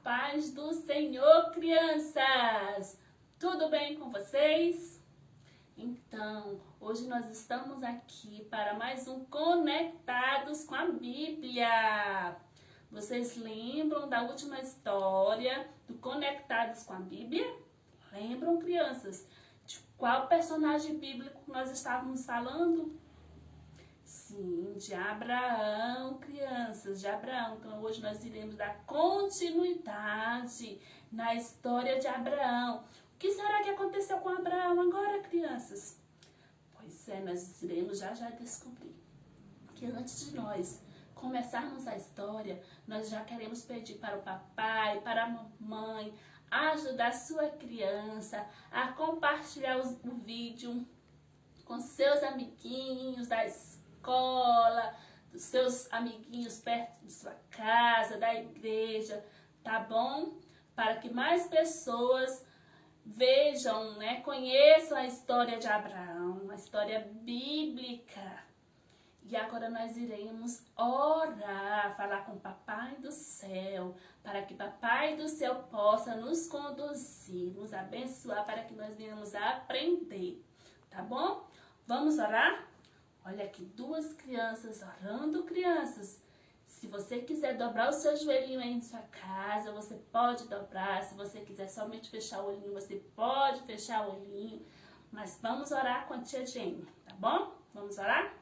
paz do Senhor, crianças! Tudo bem com vocês? Então, hoje nós estamos aqui para mais um Conectados com a Bíblia. Vocês lembram da última história do Conectados com a Bíblia? Lembram, crianças? De qual personagem bíblico nós estávamos falando? Sim, de Abraão, crianças, de Abraão. Então, hoje nós iremos dar continuidade na história de Abraão. O que será que aconteceu com Abraão agora, crianças? Pois é, nós iremos já descobrir. Que antes de nós começarmos a história, nós já queremos pedir para o papai, para a mamãe, ajudar a sua criança a compartilhar o vídeo com seus amiguinhos da escola, dos seus amiguinhos perto de sua casa, da igreja, tá bom? Para que mais pessoas vejam, conheçam a história de Abraão, a história bíblica. E agora nós iremos orar, falar com o Papai do Céu, para que Papai do Céu possa nos conduzir, nos abençoar, para que nós venhamos a aprender, tá bom? Vamos orar? Olha aqui, duas crianças orando, crianças. Se você quiser dobrar o seu joelhinho aí em sua casa, você pode dobrar. Se você quiser somente fechar o olhinho, você pode fechar o olhinho. Mas vamos orar com a tia Jenny, tá bom? Vamos orar?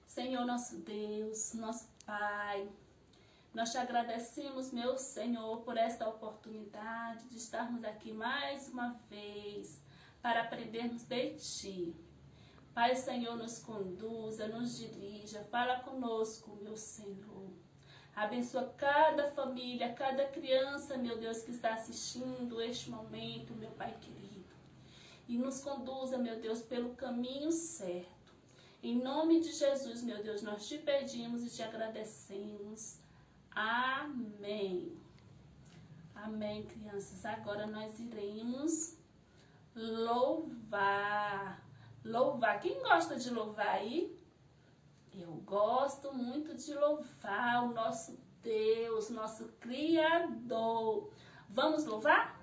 Senhor, nosso Deus, nosso Pai, nós te agradecemos, meu Senhor, por esta oportunidade de estarmos aqui mais uma vez para aprendermos de Ti. Pai, Senhor, nos conduza, nos dirija, fala conosco, meu Senhor. Abençoa cada família, cada criança, meu Deus, que está assistindo este momento, meu Pai querido. E nos conduza, meu Deus, pelo caminho certo. Em nome de Jesus, meu Deus, nós te pedimos e te agradecemos. Amém. Amém, crianças. Agora nós iremos louvar. Louvar. Quem gosta de louvar aí? Eu gosto muito de louvar o nosso Deus, nosso Criador. Vamos louvar?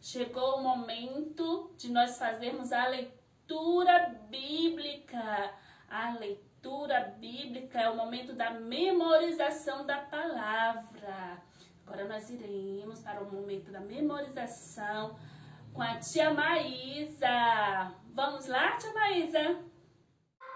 Chegou o momento de nós fazermos a leitura bíblica. A leitura bíblica é o momento da memorização da palavra. Agora nós iremos para o momento da memorização com a tia Maísa. Vamos lá, tia Maísa?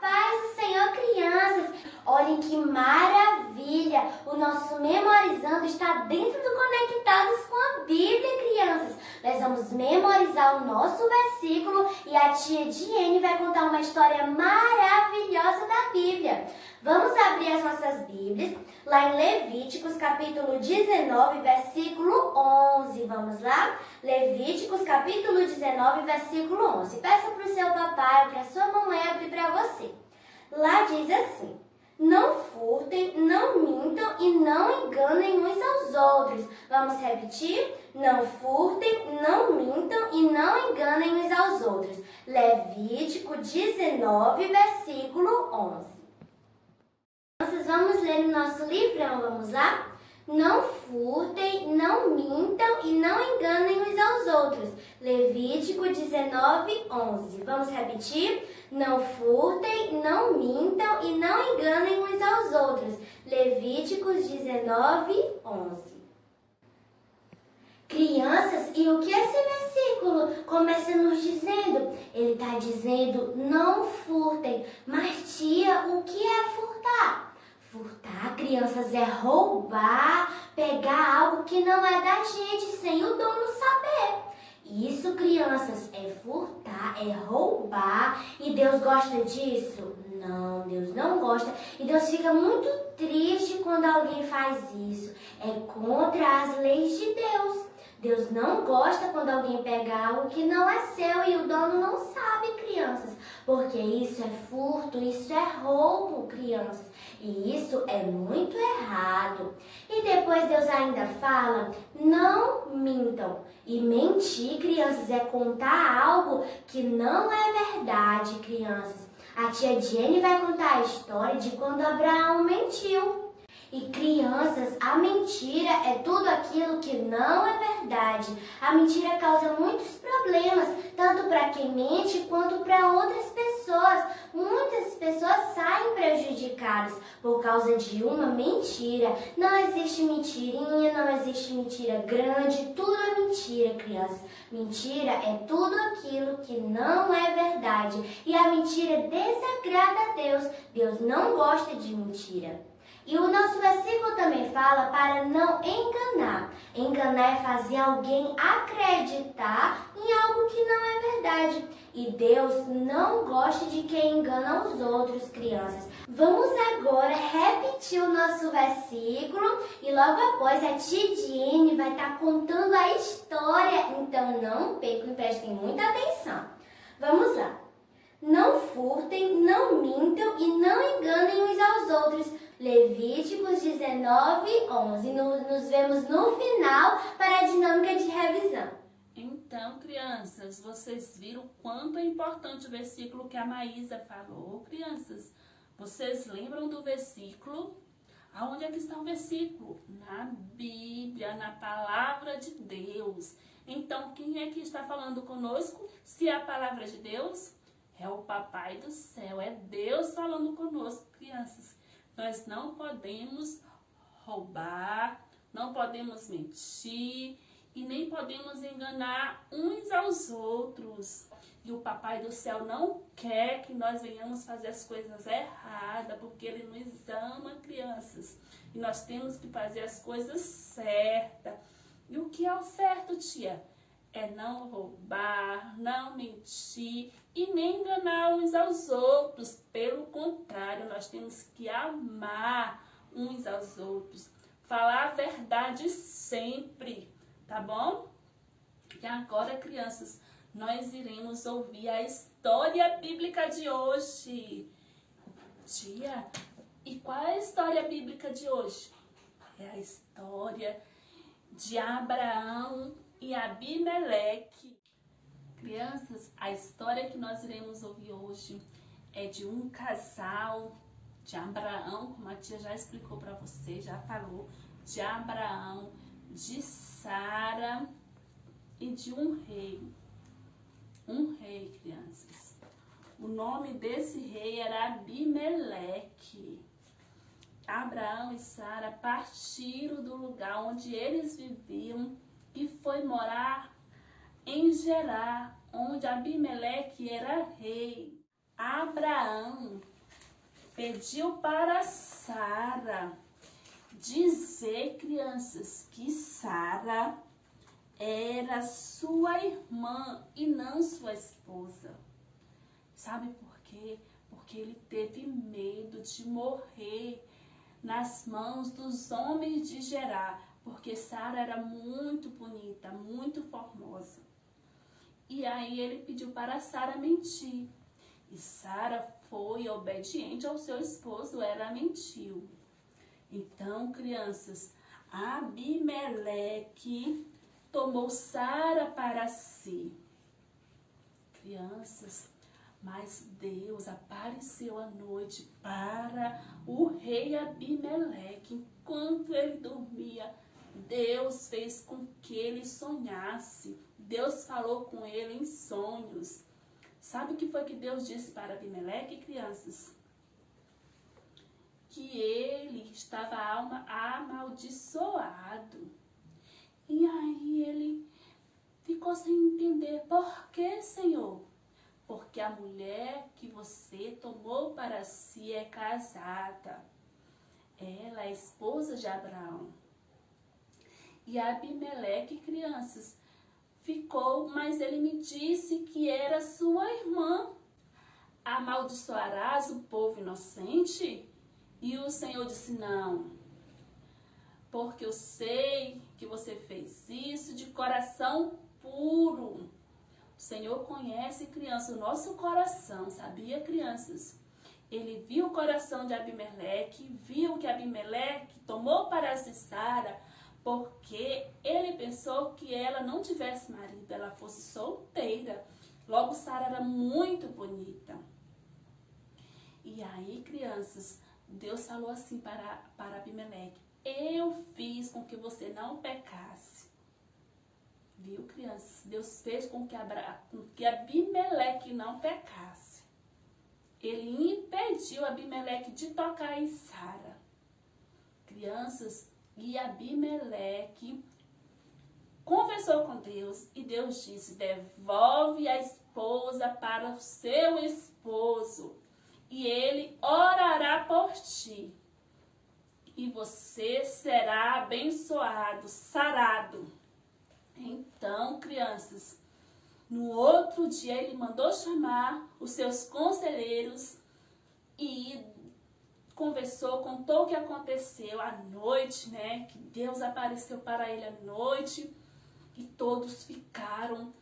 Paz do Senhor, crianças! Olhem que maravilha! O nosso memorizando está dentro do Conectados com a Bíblia, crianças! Nós vamos memorizar o nosso versículo e a tia Diene vai contar uma história maravilhosa da Bíblia. Vamos abrir as nossas Bíblias lá em Levíticos, capítulo 19, versículo 11. Vamos lá? Levíticos, capítulo 19, versículo 11. Peça para o seu papai ou para a sua mamãe abrir para você. Lá diz assim: Não furtem, não mintam e não enganem uns aos outros. Vamos repetir? Não furtem, não mintam e não enganem uns aos outros. Levítico 19, versículo 11. Vamos ler o nosso livrão, vamos lá? Não furtem, não mintam e não enganem uns aos outros. Levítico 19, 11. Vamos repetir? Não furtem, não mintam e não enganem uns aos outros. Levíticos 19, 11. Crianças, e o que esse versículo começa nos dizendo? Ele está dizendo, não furtem. Mas tia, o que é furtar? Furtar, crianças, é roubar, pegar algo que não é da gente, sem o dono saber. Isso, crianças, é furtar, é roubar. E Deus gosta disso? Não, Deus não gosta. E Deus fica muito triste quando alguém faz isso. É contra as leis de Deus. Deus não gosta quando alguém pega algo que não é seu e o dono não sabe, crianças. Porque isso é furto, isso é roubo, crianças. E isso é muito errado. E depois Deus ainda fala, não mintam. E mentir, crianças, é contar algo que não é verdade, crianças. A tia Jenny vai contar a história de quando Abraão mentiu. E crianças, a mentira é tudo aquilo que não é verdade. A mentira causa muitos problemas, tanto para quem mente quanto para outras pessoas. Muitas pessoas saem prejudicadas por causa de uma mentira. Não existe mentirinha, não existe mentira grande, tudo é mentira, crianças. Mentira é tudo aquilo que não é verdade. E a mentira desagrada a Deus. Deus não gosta de mentira. E o nosso versículo também fala para não enganar. Enganar é fazer alguém acreditar em algo que não é verdade. E Deus não gosta de quem engana os outros, crianças. Vamos agora repetir o nosso versículo e logo após a tia Diene vai estar contando a história. Então não percam e prestem muita atenção. Vamos lá. Não furtem, não mintam e não enganem uns aos outros. Levíticos 19, 11. Nos vemos no final para a dinâmica de revisão. Então, crianças, vocês viram o quanto é importante o versículo que a Maísa falou, crianças? Vocês lembram do versículo? Aonde é que está o versículo? Na Bíblia, na palavra de Deus. Então, quem é que está falando conosco? Se é a palavra de Deus, é o Papai do Céu, é Deus falando conosco, crianças. Nós não podemos roubar, não podemos mentir e nem podemos enganar uns aos outros. E o Papai do Céu não quer que nós venhamos fazer as coisas erradas, porque Ele nos ama, crianças. E nós temos que fazer as coisas certas. E o que é o certo, tia? É não roubar, não mentir e nem enganar uns aos outros. Pelo contrário, nós temos que amar uns aos outros. Falar a verdade sempre, tá bom? E agora, crianças, nós iremos ouvir a história bíblica de hoje. Tia, e qual é a história bíblica de hoje? É a história de Abraão e Abimeleque. Crianças, a história que nós iremos ouvir hoje é de um casal, de Abraão, como a tia já explicou para você, já falou, de Abraão, de Sara e de um rei. Um rei, crianças. O nome desse rei era Abimeleque. Abraão e Sara partiram do lugar onde eles viviam e foi morar em Gerar, onde Abimeleque era rei. Abraão pediu para Sara dizer, crianças, que Sara era sua irmã e não sua esposa. Sabe por quê? Porque ele teve medo de morrer nas mãos dos homens de Gerar, porque Sara era muito bonita, muito formosa. E aí ele pediu para Sara mentir. E Sara foi obediente ao seu esposo, ela mentiu. Então, crianças, Abimeleque tomou Sara para si. Crianças, mas Deus apareceu à noite para o rei Abimeleque. Enquanto ele dormia, Deus fez com que ele sonhasse. Deus falou com ele em sonhos. Sabe o que foi que Deus disse para Abimeleque, crianças? Que ele estava amaldiçoado. E aí ele ficou sem entender. Por que, Senhor? Porque a mulher que você tomou para si é casada. Ela é esposa de Abraão. E Abimeleque, crianças, ficou, mas ele me disse que era sua irmã. Amaldiçoarás o povo inocente? E o Senhor disse, não, porque eu sei que você fez isso de coração puro. O Senhor conhece, criança, o nosso coração, sabia, crianças? Ele viu o coração de Abimeleque, viu que Abimeleque tomou para si Sara, porque ele pensou que ela não tivesse marido, ela fosse solteira. Logo, Sara era muito bonita. E aí, crianças, Deus falou assim para Abimeleque, eu fiz com que você não pecasse. Viu, crianças? Deus fez com que Abimeleque não pecasse. Ele impediu Abimeleque de tocar em Sara. Crianças, e Abimeleque conversou com Deus e Deus disse, devolve a esposa para o seu esposo e ele orará por ti. E você será abençoado, sarado. Então, crianças, no outro dia ele mandou chamar os seus conselheiros e conversou, contou o que aconteceu à noite, né? Que Deus apareceu para ele à noite e todos ficaram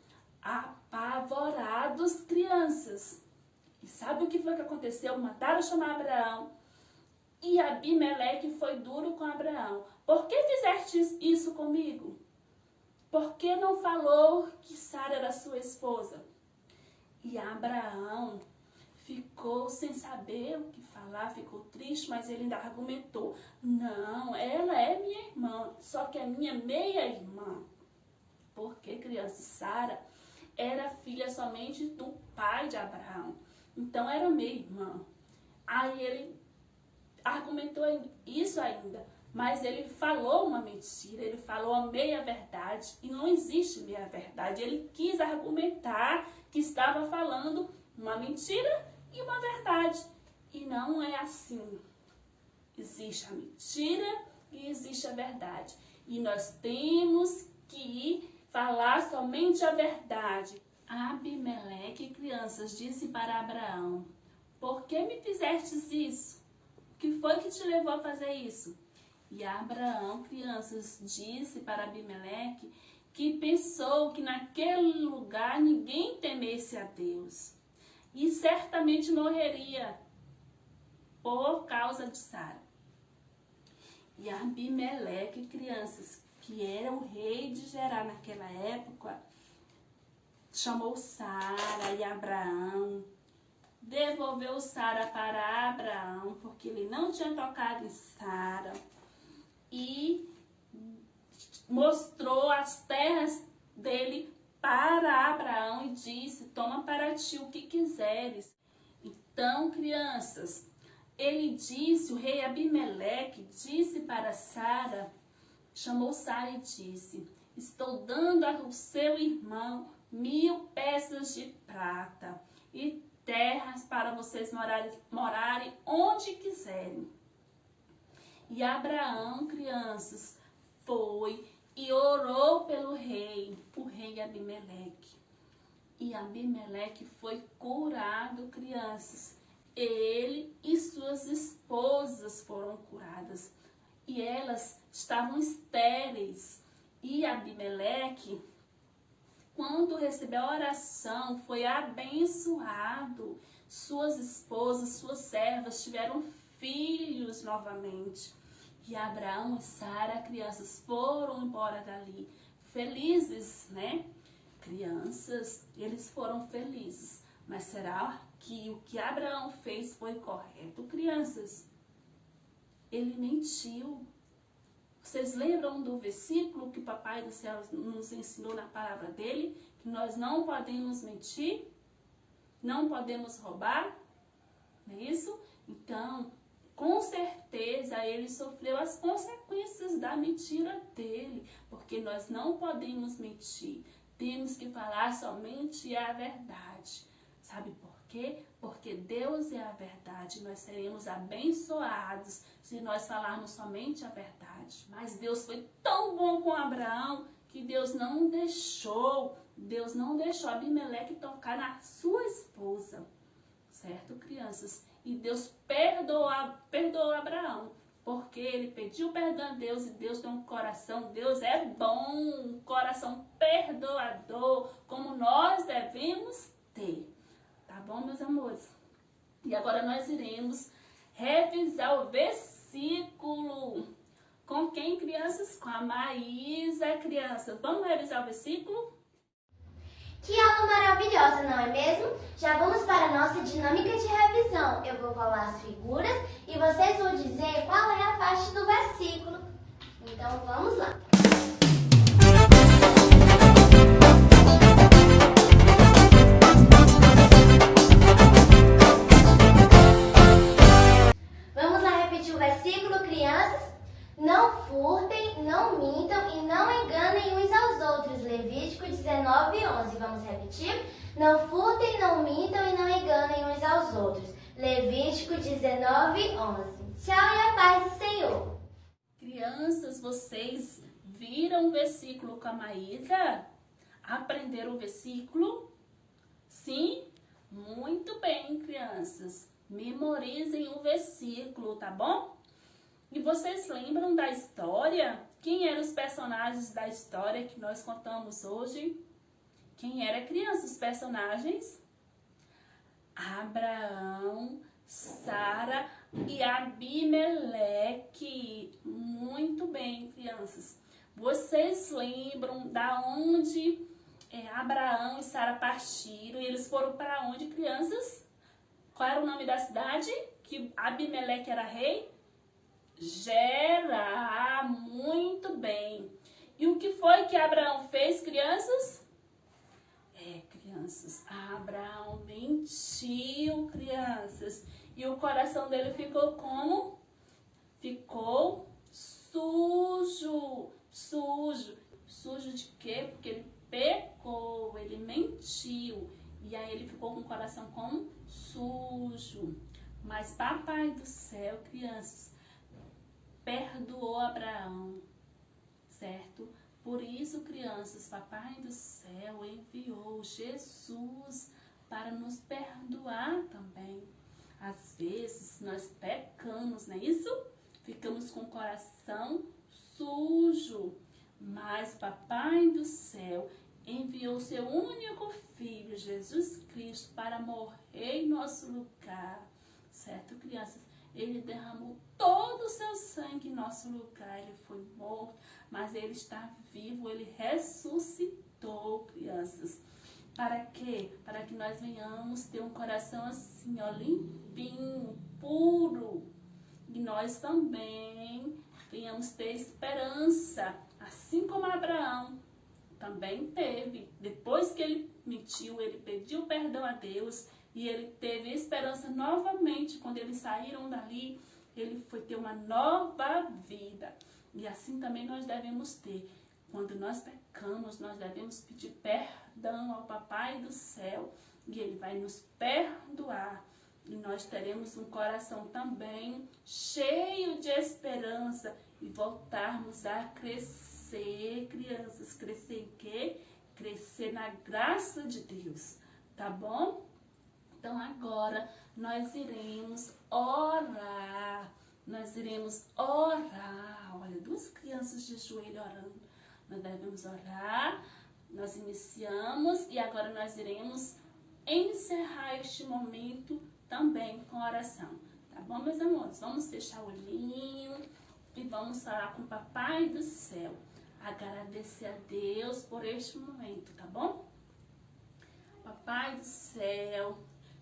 apavorados, crianças. E sabe o que foi que aconteceu? Mandaram chamar Abraão. E Abimeleque foi duro com Abraão. Por que fizeste isso comigo? Por que não falou que Sara era sua esposa? E Abraão ficou sem saber o que falar, ficou triste, mas ele ainda argumentou. Não, ela é minha irmã, só que é minha meia-irmã. Porque, criança, Sara era filha somente do pai de Abraão. Então, era meia-irmã. Aí ele argumentou isso ainda, mas ele falou uma mentira, ele falou a meia-verdade, e não existe meia-verdade. Ele quis argumentar que estava falando uma mentira e uma verdade, e não é assim. Existe a mentira e existe a verdade, e nós temos que falar somente a verdade. Abimeleque, crianças, disse para Abraão, por que me fizestes isso? O que foi que te levou a fazer isso? E Abraão, crianças, disse para Abimeleque que pensou que naquele lugar ninguém temesse a Deus. E certamente morreria por causa de Sara. E Abimeleque, crianças, que era o rei de Gerar naquela época, chamou Sara e Abraão, devolveu Sara para Abraão, porque ele não tinha tocado em Sara, e mostrou as terras dele para Abraão e disse, toma para ti o que quiseres. Então, crianças, ele disse, o rei Abimeleque disse para Sara, chamou Sara e disse, estou dando ao seu irmão 1000 peças de prata e terras para vocês morarem onde quiserem. E Abraão, crianças, foi e orou pelo rei, o rei Abimeleque. E Abimeleque foi curado, crianças. Ele e suas esposas foram curadas. E elas estavam estéreis. E Abimeleque, quando recebeu a oração, foi abençoado. suas esposas, suas servas tiveram filhos novamente. E Abraão e Sara, crianças, foram embora dali, felizes, né? Crianças, eles foram felizes. Mas será que o que Abraão fez foi correto, crianças? Ele mentiu. Vocês lembram do versículo que o Papai do Céu nos ensinou na palavra dele? Que nós não podemos mentir, não podemos roubar, não é isso? Então, com certeza ele sofreu as consequências da mentira dele, porque nós não podemos mentir, temos que falar somente a verdade. Sabe por quê? Porque Deus é a verdade, nós seremos abençoados se nós falarmos somente a verdade. Mas Deus foi tão bom com Abraão que Deus não deixou Abimeleque tocar na sua esposa, certo, crianças? E Deus perdoou Abraão, porque ele pediu perdão a Deus e Deus tem um coração, Deus é bom, um coração perdoador, como nós devemos ter. Tá bom, meus amores? E agora nós iremos revisar o versículo. Com quem, crianças? Com a Maísa, crianças. Vamos revisar o versículo? Que aula maravilhosa, não é mesmo? Já vamos para a nossa dinâmica de revisão. Eu vou falar as figuras e vocês vão dizer qual é a parte do versículo. Então, vamos lá. Vamos lá repetir o versículo, crianças? Não furtem, não mintam e não enganem uns aos outros. Levítico 19:11. Vamos repetir? Não furtem, não mintam e não enganem uns aos outros. Levítico 19:11. Tchau e a paz do Senhor. Crianças, vocês viram o versículo com a Maísa? Aprenderam o versículo? Sim? Muito bem, crianças. Memorizem o versículo, tá bom? E vocês lembram da história? Quem eram os personagens da história que nós contamos hoje? Quem era, criança, os personagens? Abraão, Sara e Abimeleque. Muito bem, crianças. Vocês lembram da onde Abraão e Sara partiram? E eles foram para onde, crianças? Qual era o nome da cidade que Abimeleque era rei? Gerar. Muito bem. E o que foi que Abraão fez, crianças? Crianças, Abraão mentiu, crianças. E o coração dele ficou como? Ficou sujo. Sujo. Sujo de quê? Porque ele pecou, ele mentiu. E aí ele ficou com o coração como? Sujo. Mas Papai do Céu, crianças, perdoou Abraão, certo? Por isso, crianças, Papai do Céu enviou Jesus para nos perdoar também. Às vezes nós pecamos, não é isso? Ficamos com o coração sujo, mas Papai do Céu enviou seu único Filho, Jesus Cristo, para morrer em nosso lugar, certo, crianças? Ele derramou todo o seu sangue em nosso lugar. Ele foi morto, mas ele está vivo. Ele ressuscitou, crianças. Para quê? Para que nós venhamos ter um coração assim, ó, limpinho, puro. E nós também venhamos ter esperança. Assim como Abraão também teve. Depois que ele mentiu, ele pediu perdão a Deus. E ele teve esperança novamente. Quando eles saíram dali, ele foi ter uma nova vida. E assim também nós devemos ter. Quando nós pecamos, nós devemos pedir perdão ao Papai do Céu. E ele vai nos perdoar. E nós teremos um coração também cheio de esperança. E voltarmos a crescer, crianças. Crescer em quê? Crescer na graça de Deus. Tá bom? Então agora nós iremos orar. Nós iremos orar. Olha, duas crianças de joelho orando. Nós devemos orar. Nós iniciamos e agora nós iremos encerrar este momento também com oração. Tá bom, meus amores? Vamos fechar o olhinho e vamos falar com o Papai do Céu. Agradecer a Deus por este momento, tá bom? Papai do Céu,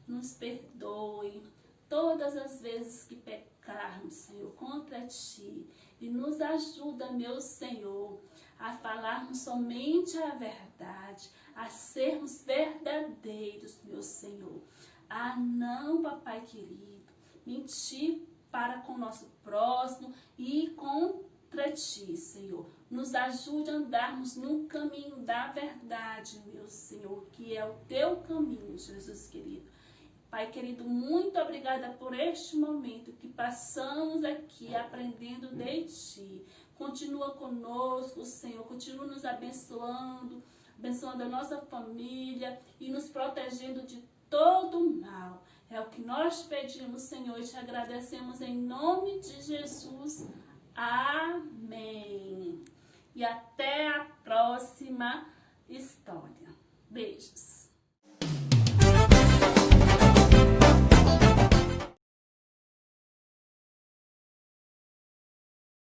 nos perdoe todas as vezes que pecarmos, Senhor, contra Ti. E nos ajuda, meu Senhor, a falarmos somente a verdade, a sermos verdadeiros, meu Senhor. Ah, não, papai querido, mentir para com o nosso próximo e contra Ti, Senhor. Nos ajude a andarmos no caminho da verdade, meu Senhor, que é o Teu caminho, Jesus querido. Pai querido, muito obrigada por este momento que passamos aqui aprendendo de Ti. Continua conosco, Senhor, continua nos abençoando, abençoando a nossa família e nos protegendo de todo mal. É o que nós pedimos, Senhor, e te agradecemos em nome de Jesus. Amém. E até a próxima história. Beijos.